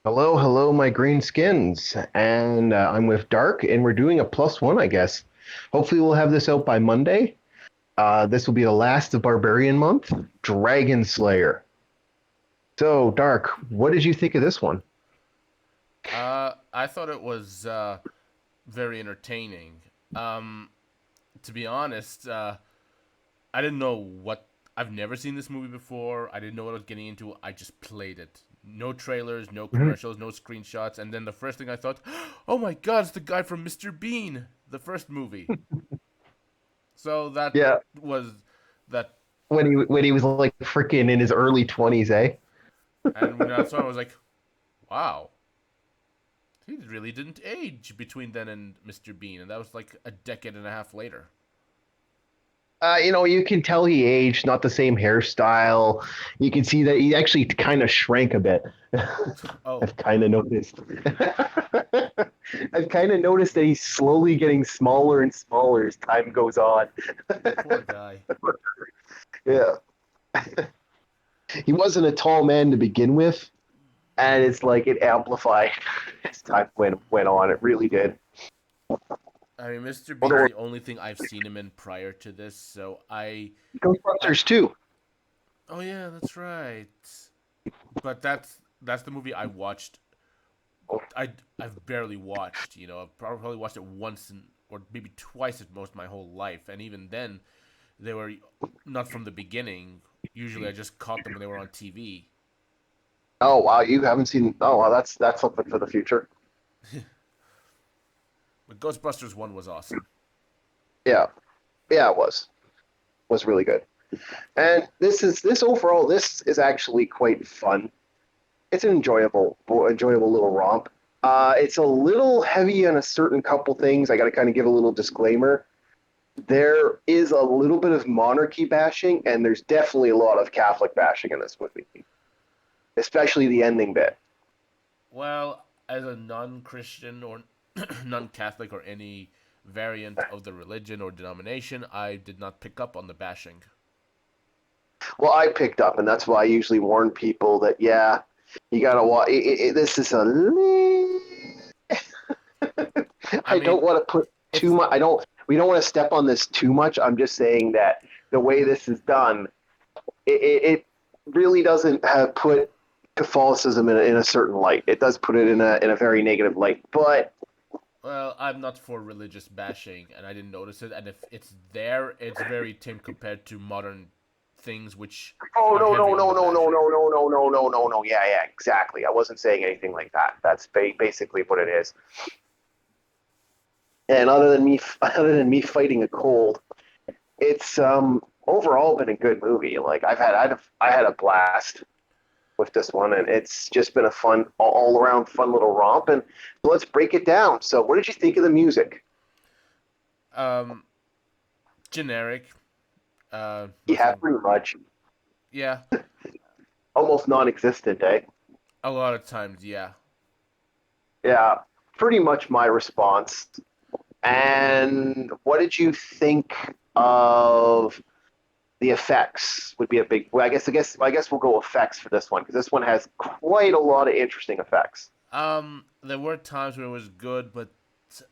Hello, hello, my green skins. And I'm with Dark, and we're doing a plus one, I guess. Hopefully, we'll have this out by Monday. This will be the last of Barbarian Month, Dragon Slayer. So, Dark, what did you think of this one? I thought it was very entertaining. Um, to be honest, I didn't know what. I've never seen this movie before. I didn't know what I was getting into. I just played it. No trailers, no Mhm. commercials, no screenshots. And then the first thing I thought, oh my god, it's the guy from Mr. Bean, the first movie. So that Yeah, was that. when he was like freaking in his early 20s, eh? And when I saw it, I was like, wow, he really didn't age between then and Mr. Bean. And that was like a decade and a half later. You can tell he aged, not the same hairstyle. You can see that he actually kind of shrank a bit. Oh, I've kind of noticed. I've kind of noticed that he's slowly getting smaller and smaller as time goes on. poor guy. Yeah. He wasn't a tall man to begin with, and it's like it amplified as time went on. It really did. I mean, Mr. Bean's Although the only thing I've seen him in prior to this, so I, Ghostbusters too. oh yeah, that's right. But that's the movie I watched. I've barely watched. I've probably watched it once or maybe twice at most my whole life, and even then, they were not from the beginning. Usually, I just caught them when they were on TV. Oh wow, you haven't seen? Oh wow, that's something for the future. But Ghostbusters one was awesome. Yeah, yeah, it was really good. And this overall, this is actually quite fun. It's an enjoyable little romp. It's a little heavy on a certain couple things. I got to kind of give a little disclaimer. There is a little bit of monarchy bashing, and there's definitely a lot of Catholic bashing in this movie, especially the ending bit. Well, as a non-Christian or non-Catholic or any variant of the religion or denomination, I did not pick up on the bashing. Well, I picked up, and that's why I usually warn people that yeah, you gotta watch. This is a. I I don't mean, want to put too it's much. I don't. We don't want to step on this too much. I'm just saying that the way this is done, it really doesn't have put Catholicism in a certain light. It does put it in a very negative light. But well, I'm not for religious bashing, and I didn't notice it. And if it's there, it's very tame compared to modern things, which oh are no heavy no on no the no no bashing. no no no no no no no yeah exactly. I wasn't saying anything like that. That's basically what it is. And other than me fighting a cold, it's overall been a good movie. Like I had a blast with this one, and it's just been a fun, all around fun little romp. And let's break it down. So, what did you think of the music? Um, Generic. Yeah, Nothing. pretty much, Yeah, almost non-existent, eh? a lot of times, yeah. Yeah, pretty much my response. And what did you think of the effects? Would be a big. Well, I guess we'll go effects for this one because this one has quite a lot of interesting effects. There were times where it was good, but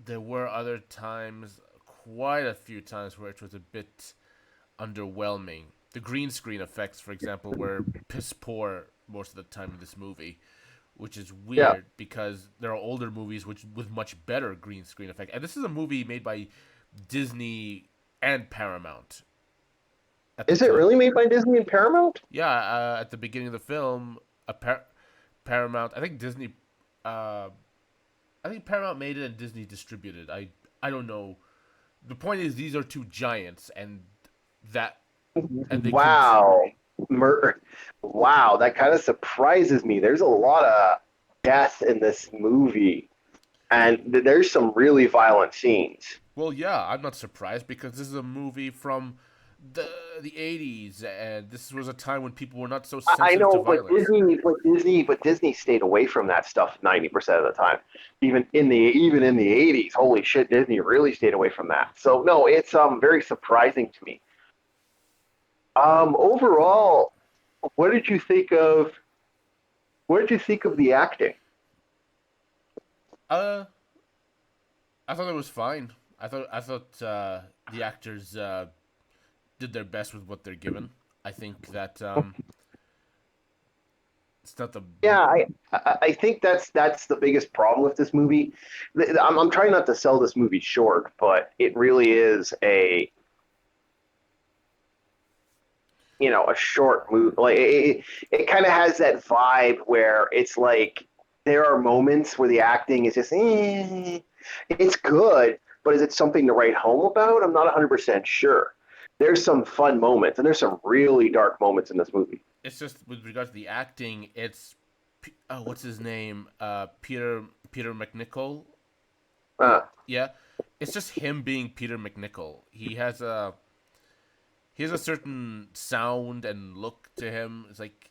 there were other times, quite a few times, where it was a bit underwhelming. The green screen effects, for example, were piss poor most of the time in this movie, which is Yeah, weird because there are older movies which with much better green screen effect. And this is a movie made by Disney and Paramount at the is it time. really made by Disney and Paramount? Yeah, at the beginning of the film, Paramount, I think Disney, uh, I think Paramount made it and Disney distributed. I don't know. The point is, these are two giants, that and they could. Wow. Mur- wow, that kind of surprises me. There's a lot of death in this movie, and there's some really violent scenes. Well, yeah, I'm not surprised because this is a movie from the the 80s, and this was a time when people were not so I sensitive to know, but violence. Disney stayed away from that stuff 90% of the time. Even in the 80s, holy shit, Disney really stayed away from that. So no, it's very surprising to me. Overall, what did you think of what did you think of the acting? Uh, I thought it was fine. I thought the actors did their best with what they're given. I think that it's not the Yeah, I think that's the biggest problem with this movie. I'm trying not to sell this movie short, but it really is a short movie. Like it kind of has that vibe where it's like there are moments where the acting is just it's good, but is it something to write home about? I'm not 100% sure. There's some fun moments, and there's some really dark moments in this movie. it's just with regards to the acting. It's what's his name? Peter McNichol. Uh, Yeah, it's just him being Peter McNichol. He has a certain sound and look to him. It's like,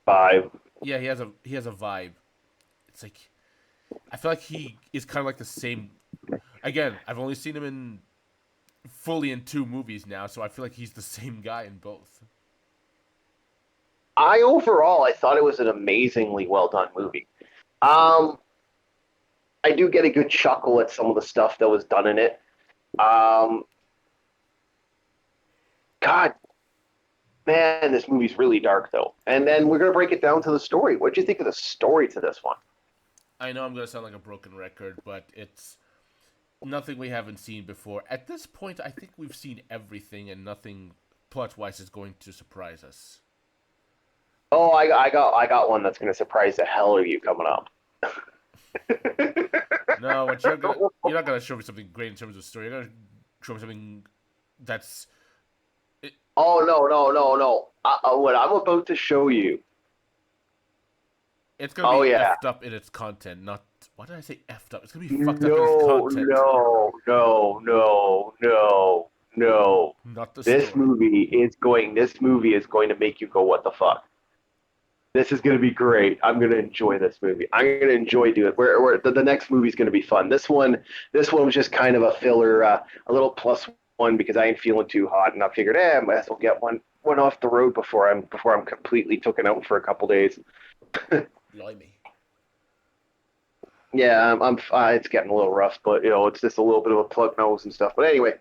Five. yeah, he has a vibe. It's like I feel like he is kind of like the same. Again, I've only seen him in fully in two movies now, so I feel like he's the same guy in both. I thought it was an amazingly well done movie. Um, I do get a good chuckle at some of the stuff that was done in it. Um, God, man, this movie's really dark though. And then we're gonna break it down to the story. What do you think of the story to this one? I know I'm gonna sound like a broken record, but it's nothing we haven't seen before. At this point, I think we've seen everything, and nothing plot-wise is going to surprise us. Oh, I got one that's gonna surprise the hell out of you coming up. No, what you're not gonna show me something great in terms of story. You're gonna show me something that's it, Oh no. What I'm about to show you. it's gonna Oh be yeah. effed up in its content. Not why did I say effed up? It's gonna be fucked up in its No, content, no. not the This story. movie is going. This movie is going to make you go, "What the fuck?" This is going to be great. I'm going to enjoy this movie. I'm going to enjoy doing it. The next movie is going to be fun. This one was just kind of a filler, a little plus one because I ain't feeling too hot, and I figured, I might as well get one off the road before I'm completely taken out for a couple days. Blimey. Yeah, it's getting a little rough, but it's just a little bit of a plug nose and stuff. But anyway,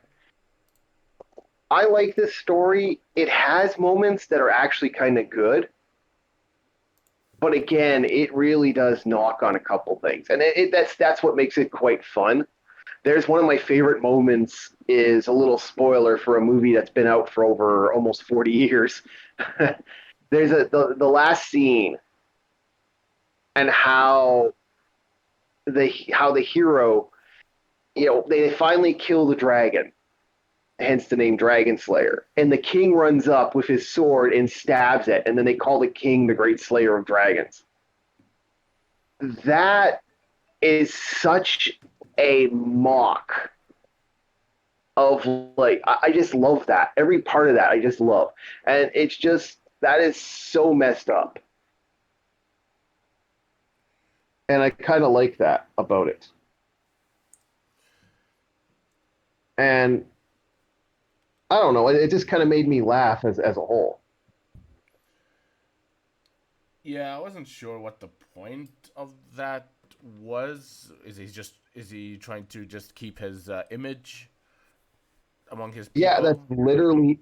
I like this story. It has moments that are actually kind of good, but again, it really does knock on a couple things, and that's what makes it quite fun. There's one of my favorite moments is a little spoiler for a movie that's been out for over almost 40 years. There's the last scene and how the hero, they finally kill the dragon, hence the name Dragon Slayer. And the king runs up with his sword and stabs it, and then they call the king the Great Slayer of Dragons. That is such a mock of, like, I just love that. Every part of that I just love. And it's just that is so messed up. And I kind of like that about it. And I don't know, it just kind of made me laugh as a whole. Yeah, I wasn't sure what the point of that was. Is he trying to just keep his image among his Yeah, people? that's literally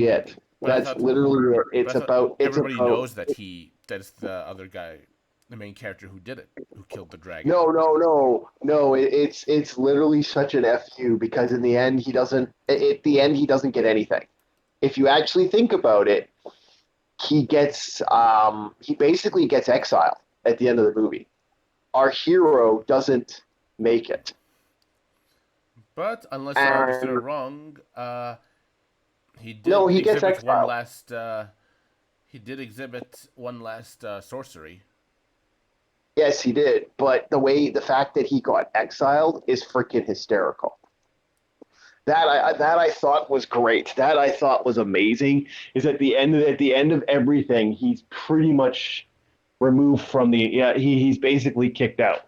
it. But I That's thought literally it. but I It's thought about it's everybody about knows that it's the other guy, the main character who did it, who killed the dragon. no. It's literally such an fu because in the end he doesn't. At the end he doesn't get anything. If you actually think about it, he basically gets exiled at the end of the movie. Our hero doesn't make it, But unless I understood it and wrong, he no, did he gets exhibit one exiled. last. He did exhibit one last sorcery. Yes, he did. But the fact that he got exiled is freaking hysterical. That I thought was great. That I thought was amazing. Is at the end of everything, he's pretty much removed from the yeah. He's basically kicked out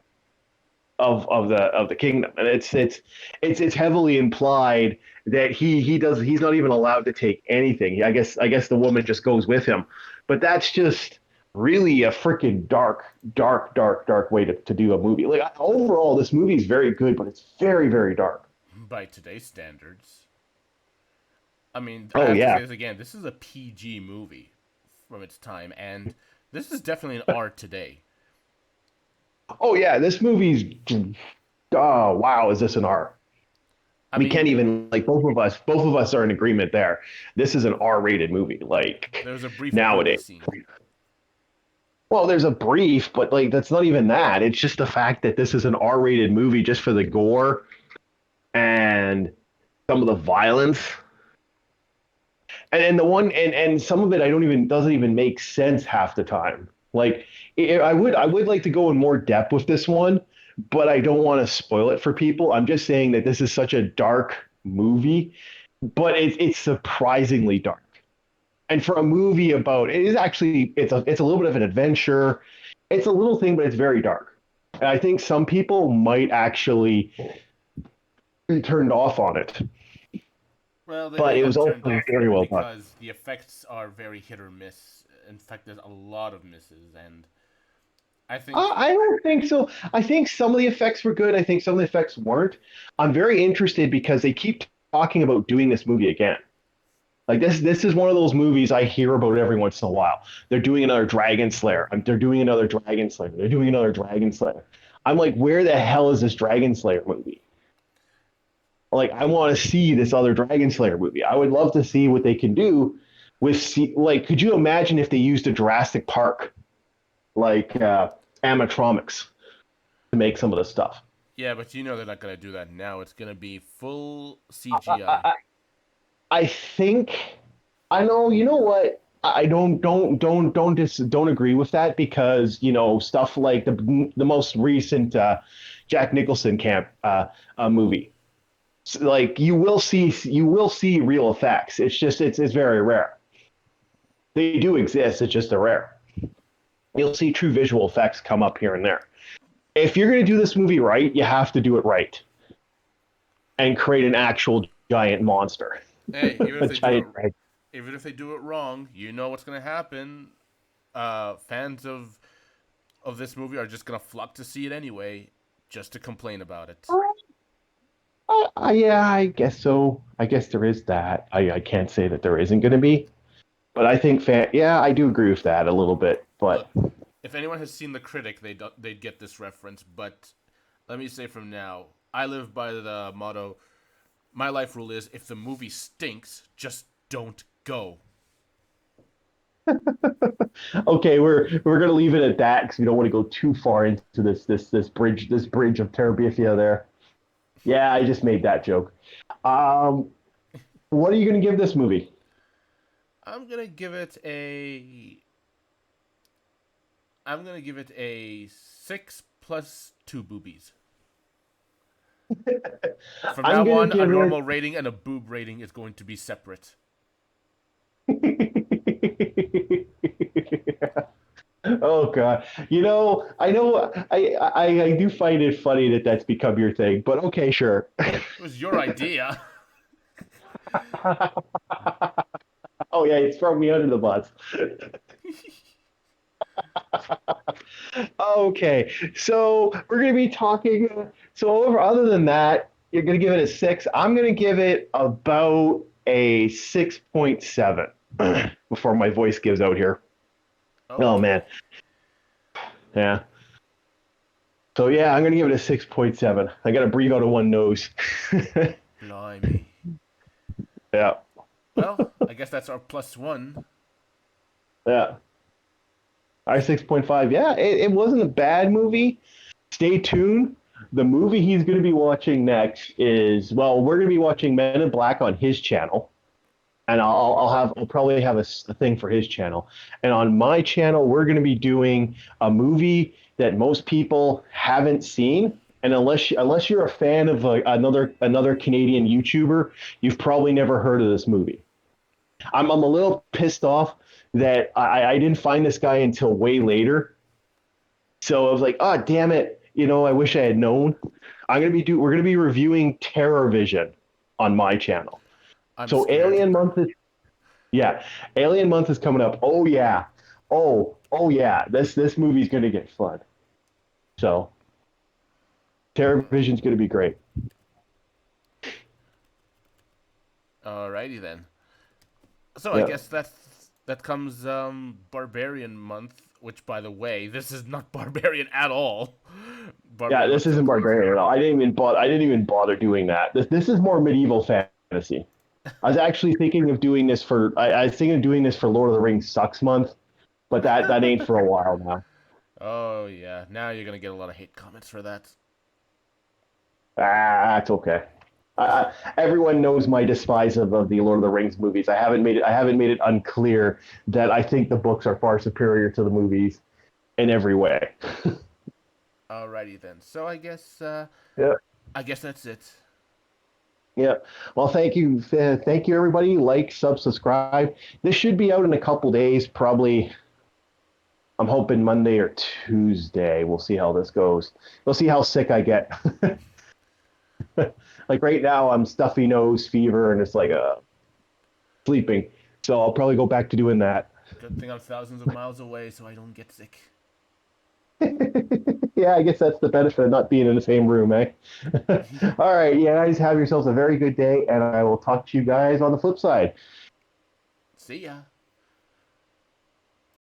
of the kingdom, and it's heavily implied that he's not even allowed to take anything. I guess the woman just goes with him, but that's just really a freaking dark way to do a movie. Like overall, this movie is very good, but it's very, very dark. By today's standards. I mean, I Oh have to say yeah. this again. This is a PG movie from its time, and this is definitely an R today. Oh yeah. This movie's. Oh wow, is this an R? I We can't mean, even like both of us are in agreement there. This is an R-rated movie like there's a brief booby nowadays. scene. Well, there's a brief, but like that's not even that. It's just the fact that this is an R-rated movie just for the gore and some of the violence. And the one and some of it I don't even doesn't even make sense half the time. Like I would like to go in more depth with this one, but I don't want to spoil it for people. I'm just saying that this is such a dark movie, but it's surprisingly dark. And for a movie about it is actually it's a little bit of an adventure. It's a little thing, but it's very dark. And I think some people might actually be turned off on it, Well, but they it was got also turned off very well done. because the effects are very hit or miss. In fact, there's a lot of misses, and I think I don't think so. I think some of the effects were good. I think some of the effects weren't. I'm very interested because they keep talking about doing this movie again. Like this is one of those movies I hear about every once in a while. They're doing another Dragon Slayer. They're doing another Dragon Slayer. They're doing another Dragon Slayer. I'm like, where the hell is this Dragon Slayer movie? Like, I want to see this other Dragon Slayer movie. I would love to see what they can do with like, could you imagine if they used a Jurassic Park like animatronics to make some of the stuff? yeah, but you know they're not gonna do that now. It's gonna be full I, CGI. I, I think I know. You know what? I don't agree with that because stuff like the most recent Jack Nicholson camp movie. Like you will see real effects. It's very rare. They do exist. It's just they're rare. You'll see true visual effects come up here and there. If you're going to do this movie right, you have to do it right and create an actual giant monster. Hey, A giant dragon. even if they do it wrong, you know what's gonna happen. Fans of this movie are just gonna flock to see it anyway, just to complain about it. Yeah, I guess so. I guess there is that. I can't say that there isn't going to be, but I think yeah, I do agree with that a little bit. But Look, if anyone has seen The Critic, they'd get this reference. But let me say from now, I live by the motto: my life rule is if the movie stinks, just don't go. okay, we're going to leave it at that because we don't want to go too far into this bridge of Terabithia there. Yeah, I just made that joke. Um, what are you going to give this movie? I'm gonna give it a. I'm gonna give it a 6 plus 2 boobies. From I'm now going on, to a give normal rating and a boob rating is going to be separate. it. Oh God! I know, I do find it funny that that's become your thing, but okay, sure. It was your idea. Oh yeah, it's throwing me under the bus. Okay, so we're gonna be talking. So other than that, you're gonna give it a six. I'm gonna give it about a 6.7 before my voice gives out here. Oh Okay. man, yeah. So yeah, I'm gonna give it a 6.7. I gotta breathe out of one nose. Blimey. Yeah, Well, I guess that's our plus one. yeah. I 6.5. Yeah, it wasn't a bad movie. Stay tuned. The movie he's going to be watching next is, well, we're going to be watching Men in Black on his channel, and I'll probably have a thing for his channel, and on my channel we're going to be doing a movie that most people haven't seen, and unless you're a fan of another Canadian YouTuber, you've probably never heard of this movie. I'm a little pissed off that I didn't find this guy until way later. So I was like, oh damn it, I wish I had known. We're gonna be reviewing Terror Vision on my channel. I'm So scared. Alien Month is coming up. Oh yeah. Oh yeah, this movie's gonna get fun. So TerraVision's gonna be great. Alrighty then. So I Yeah, guess that comes Barbarian month, which by the way, this is not Barbarian at all. yeah. Barbarian This month's so isn't close. barbarian at all. I didn't even bother doing that. This is more medieval fantasy. I was actually thinking of doing this for. I was thinking of doing this for Lord of the Rings sucks month, but that ain't for a while now. Oh yeah, now you're gonna get a lot of hate comments for that. Ah, it's okay. Everyone knows my despise of the Lord of the Rings movies. I haven't made it unclear that I think the books are far superior to the movies in every way. Alrighty then. So Yeah. I guess that's it. Yeah. Well, thank you everybody. Like, subscribe. This should be out in a couple days, probably. I'm hoping Monday or Tuesday. We'll see how this goes. We'll see how sick I get. Like right now, I'm stuffy nose, fever, and it's like sleeping. So I'll probably go back to doing that. Good thing I'm thousands of miles away, so I don't get sick. Yeah, I guess that's the benefit of not being in the same room, eh? All right, you guys have yourselves a very good day, and I will talk to you guys on the flip side. See ya.